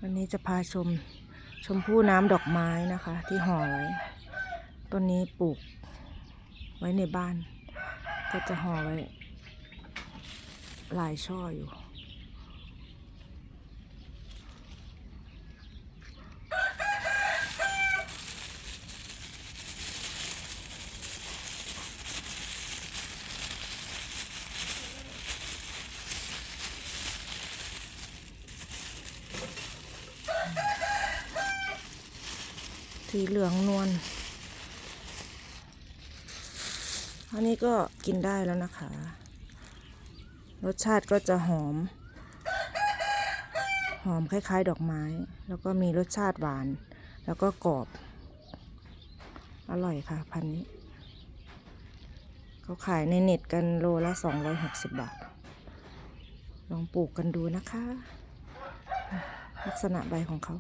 วันนี้จะพาชมพู่น้ำดอกไม้นะคะ ที่ห่อไว้ต้นนี้ปลูกไว้ในบ้าน ก็จะห่อไว้หลายช่ออยู่สีเหลืองนวลอันนี้ก็กินได้แล้วนะคะ รสชาติก็จะหอมคล้ายๆดอกไม้ แล้วก็มีรสชาติหวาน แล้วก็กรอบ อร่อยค่ะพันธุ์นี้เขาขายในเน็ตกันโลละ260 บาท ลองปลูกกันดูนะคะ ลักษณะใบของเขา